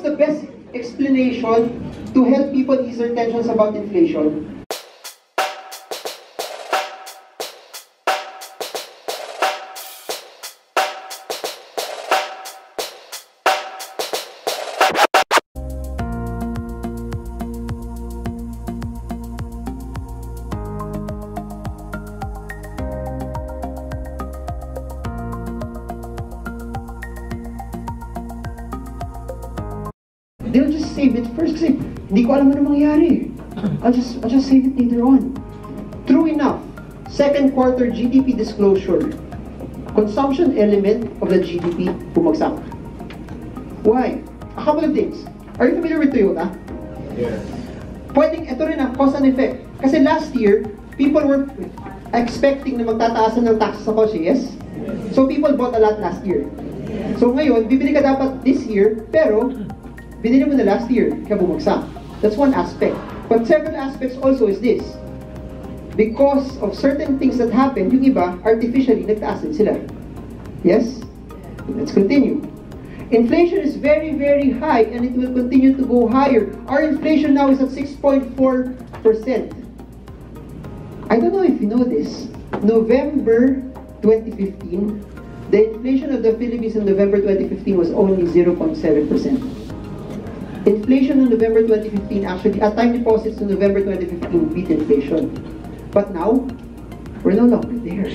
what's the best explanation to help people ease their tensions about inflation? They'll just save it first kasi hindi ko alam ano mangyayari. I'll just save it later on. True enough, second quarter GDP disclosure, consumption element of the GDP bumagsak. Why? A couple of things. Are you familiar with Toyota? Yes. Pwedeng ito rin ang cause and effect. Kasi last year, people were expecting na magtataasan ng taxes sa kotse, yes? So people bought a lot last year. So ngayon, bibili ka dapat this year, pero binili mo na last year, kaya bumagsak. That's one aspect. But several aspects also is this. Because of certain things that happen, yung iba, artificially, nagtaas din sila. Yes? Let's continue. Inflation is very, very high and it will continue to go higher. Our inflation now is at 6.4%. I don't know if you know this. November 2015, the inflation of the Philippines in November 2015 was only 0.7%. Inflation in November 2015 actually, time deposits in November 2015 beat inflation. But now, we're no longer there.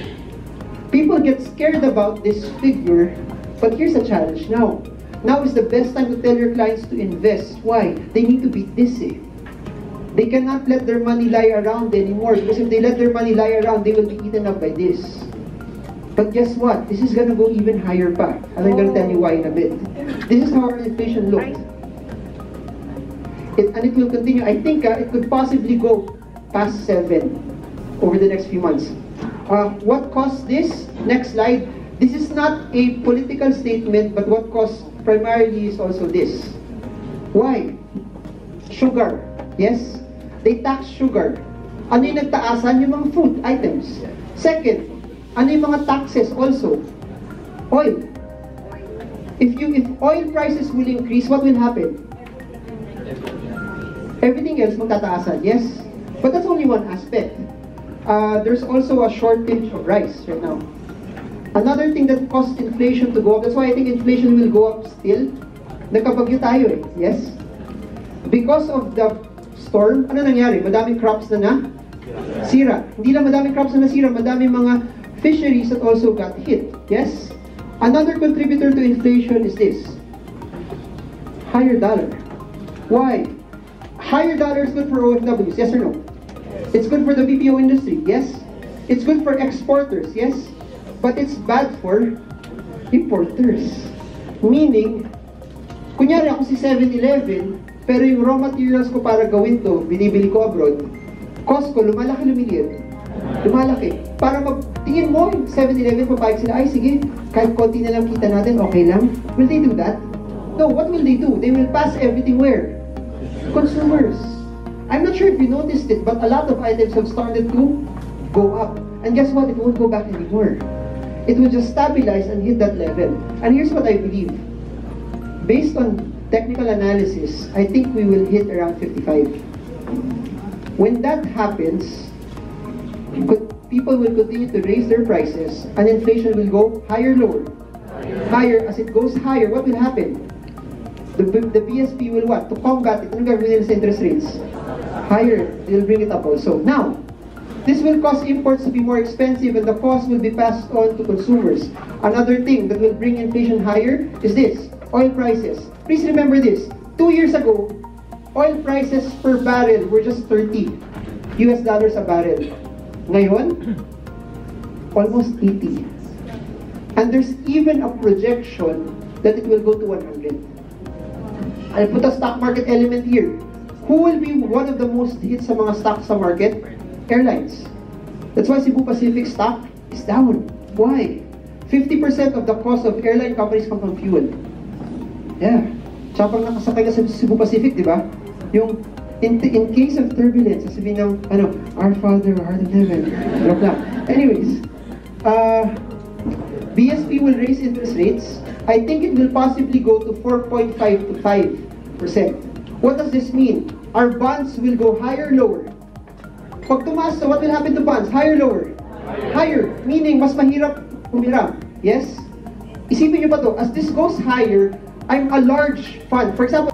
People get scared about this figure, but here's a challenge now. Now is the best time to tell your clients to invest. Why? They need to beat this. They cannot let their money lie around anymore because if they let their money lie around, they will be eaten up by this. But guess what? This is gonna go even higher pa. And I'm gonna tell you why in a bit. This is how our inflation looked. And it will continue. I think it could possibly go past 7 over the next few months. What caused this? Next slide. This is not a political statement, but what caused primarily is also this. Why? Sugar. Yes? They tax sugar. Ano yung nagtaasan? Yung mga food items. Second, ano yung mga taxes also? Oil. If oil prices will increase, what will happen? Everything else magtataasan, yes? But that's only one aspect. There's also a shortage of rice right now. Another thing that caused inflation to go up, that's why I think inflation will go up still. Nagkabagyo tayo eh, yes? Because of the storm, ano nangyari? Madaming crops na sira. Hindi lang madaming crops na nasira, madaming mga fisheries that also got hit, yes? Another contributor to inflation is this. Higher dollar. Why? Higher dollar is good for OFWs, yes or no? It's good for the BPO industry, yes? It's good for exporters, yes? But it's bad for importers. Meaning, kunyari ako si 7-Eleven, pero yung raw materials ko para gawin to, binibili ko abroad, cost ko, lumiliit. Lumalaki. Para magtingin mo, 7-Eleven, papayag sila, ay sige, kahit konti na lang kita natin, okay lang. Will they do that? No, what will they do? They will pass everything where? Consumers. I'm not sure if you noticed it, but a lot of items have started to go up. And guess what? It won't go back anymore. It will just stabilize and hit that level. And here's what I believe. Based on technical analysis, I think we will hit around 55. When that happens, people will continue to raise their prices and inflation will go higher, lower. Higher. As it goes higher, what will happen? The BSP will what? To combat it, anong gagawin nila sa interest rates? Higher. They'll bring it up also. Now, this will cause imports to be more expensive and the cost will be passed on to consumers. Another thing that will bring inflation higher is this, oil prices. Please remember this, 2 years ago, oil prices per barrel were just $30 a barrel. Ngayon, almost 80. And there's even a projection that it will go to 100. I'll put a stock market element here. Who will be one of the most hit sa mga stocks sa market? Airlines. That's why Cebu Pacific stock is down. Why? 50% of the cost of airline companies come from fuel. Yeah. Tsaka pag nakasakay ka sa Cebu Pacific, di ba? Yung, in case of turbulence, sasabihin ng, Our Father, who art in heaven. Joke lang. Anyways, BSP will raise interest rates. I think it will possibly go to 4.5 to 5 What does this mean? Our bonds will go higher, lower. Pag tumaas, so what will happen to bonds? Higher, lower? Higher. Meaning, mas mahirap humiram. Yes? Isipin nyo ba to? As this goes higher, I'm a large fund. For example,